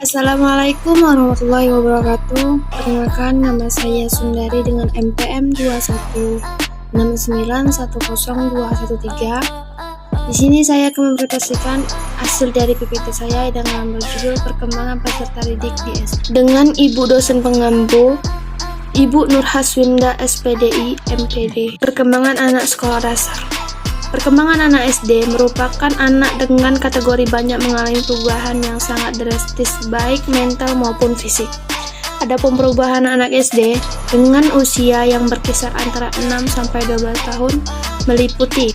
Assalamualaikum warahmatullahi wabarakatuh. Perkenalkan, nama saya Sundari dengan NPM 2169100213. Di sini saya akan mempresentasikan hasil dari PPT saya dengan berjudul Perkembangan Peserta Didik di SD dengan Ibu dosen pengampu Ibu Nur Haswinda SPDI MPD. Perkembangan anak sekolah dasar. Perkembangan anak SD merupakan anak dengan kategori banyak mengalami perubahan yang sangat drastis baik mental maupun fisik. Adapun perubahan anak SD dengan usia yang berkisar antara 6 sampai 12 tahun meliputi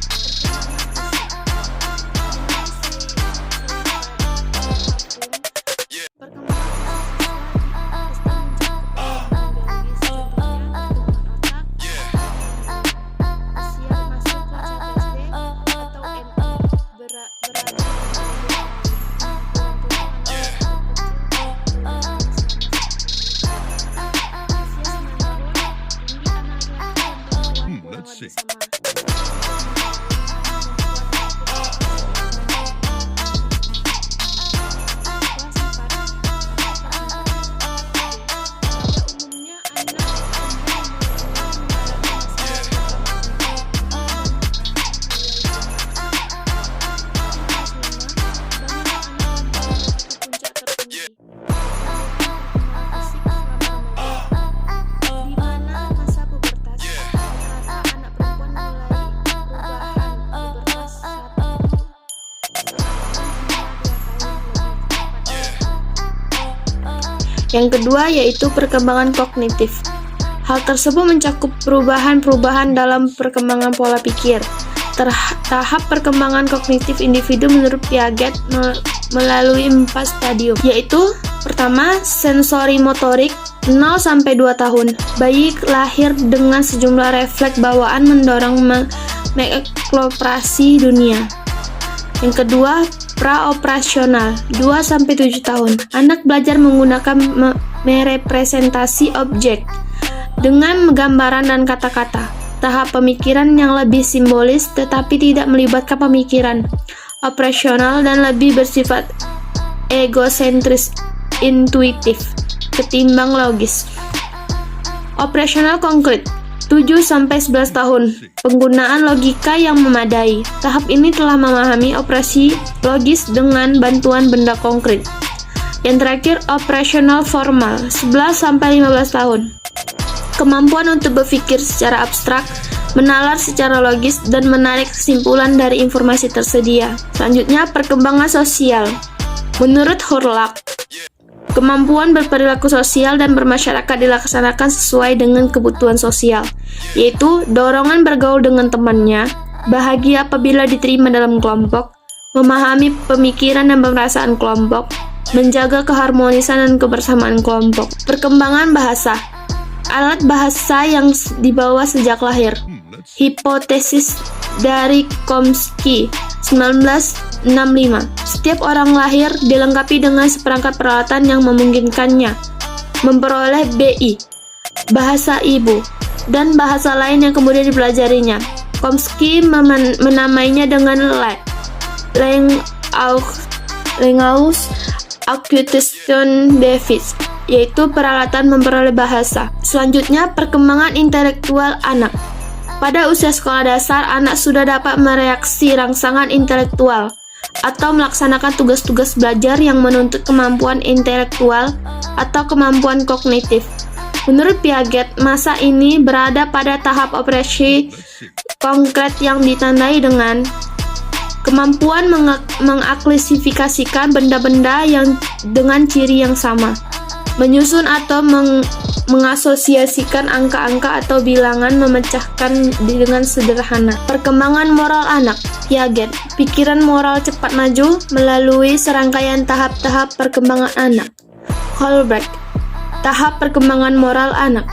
Yang kedua yaitu perkembangan kognitif. Hal tersebut mencakup perubahan-perubahan dalam perkembangan pola pikir. Tahap perkembangan kognitif individu menurut Piaget melalui 4 stadium, yaitu pertama, sensori motorik 0 sampai 2 tahun. Bayi lahir dengan sejumlah refleks bawaan mendorong mengeksplorasi dunia. Yang kedua, praoperasional 2-7 tahun. Anak belajar menggunakan merepresentasi objek dengan gambaran dan kata-kata. Tahap pemikiran yang lebih simbolis tetapi tidak melibatkan pemikiran operasional dan lebih bersifat egosentris intuitif ketimbang logis. Operasional konkret 7-11 tahun. Penggunaan logika yang memadai. Tahap ini telah memahami operasi logis dengan bantuan benda konkret. Yang terakhir, operasional formal 11-15 tahun. Kemampuan untuk berpikir secara abstrak, menalar secara logis, dan menarik kesimpulan dari informasi tersedia. Selanjutnya, perkembangan sosial. Menurut Hurlak, kemampuan berperilaku sosial dan bermasyarakat dilaksanakan sesuai dengan kebutuhan sosial, yaitu dorongan bergaul dengan temannya, bahagia apabila diterima dalam kelompok, memahami pemikiran dan perasaan kelompok, menjaga keharmonisan dan kebersamaan kelompok. Perkembangan bahasa. Alat bahasa yang dibawa sejak lahir. Hipotesis dari Chomsky 1965. Setiap orang lahir dilengkapi dengan seperangkat peralatan yang memungkinkannya memperoleh BI, bahasa ibu, dan bahasa lain yang kemudian dipelajarinya. Chomsky menamainya dengan Language Acquisition Device, yaitu peralatan memperoleh bahasa. Selanjutnya, perkembangan intelektual anak. Pada usia sekolah dasar, anak sudah dapat mereaksi rangsangan intelektual atau melaksanakan tugas-tugas belajar yang menuntut kemampuan intelektual atau kemampuan kognitif. Menurut Piaget, masa ini berada pada tahap operasi konkret yang ditandai dengan kemampuan mengklasifikasikan benda-benda yang dengan ciri yang sama, menyusun atau mengasosiasikan angka-angka atau bilangan, memecahkan dengan sederhana. Perkembangan moral anak. Piaget, pikiran moral cepat maju melalui serangkaian tahap-tahap perkembangan anak. Holbrook, tahap perkembangan moral anak.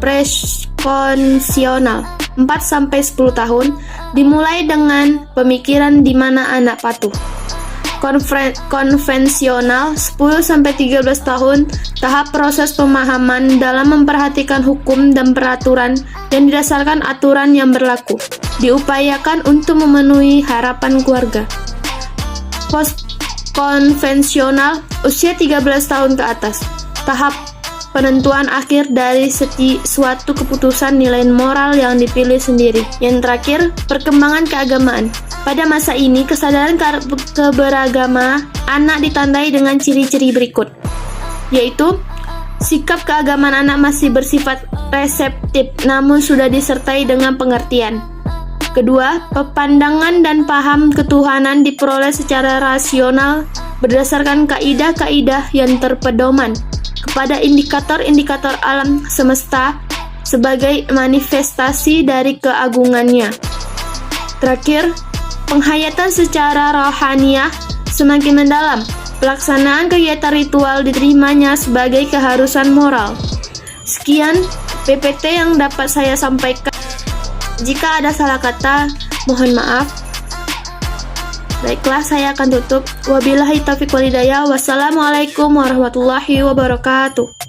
Prekonsional 4-10 tahun, dimulai dengan pemikiran di mana anak patuh. konvensional 10-13 tahun, tahap proses pemahaman dalam memperhatikan hukum dan peraturan yang didasarkan aturan yang berlaku, diupayakan untuk memenuhi harapan keluarga. konvensional usia 13 tahun ke atas. Tahap penentuan akhir dari suatu keputusan nilai moral yang dipilih sendiri. Yang terakhir, perkembangan keagamaan. Pada masa ini, kesadaran keberagaman anak ditandai dengan ciri-ciri berikut, yaitu sikap keagamaan anak masih bersifat reseptif namun sudah disertai dengan pengertian. Kedua, pepandangan dan paham ketuhanan diperoleh secara rasional berdasarkan kaidah-kaidah yang terpedoman kepada indikator-indikator alam semesta sebagai manifestasi dari keagungannya. Terakhir, penghayatan secara rohaniah semakin mendalam. Pelaksanaan kegiatan ritual diterimanya sebagai keharusan moral. Sekian PPT yang dapat saya sampaikan. Jika ada salah kata, mohon maaf. Baiklah, saya akan tutup. Wabillahi taufiq wal hidayah. Wassalamualaikum warahmatullahi wabarakatuh.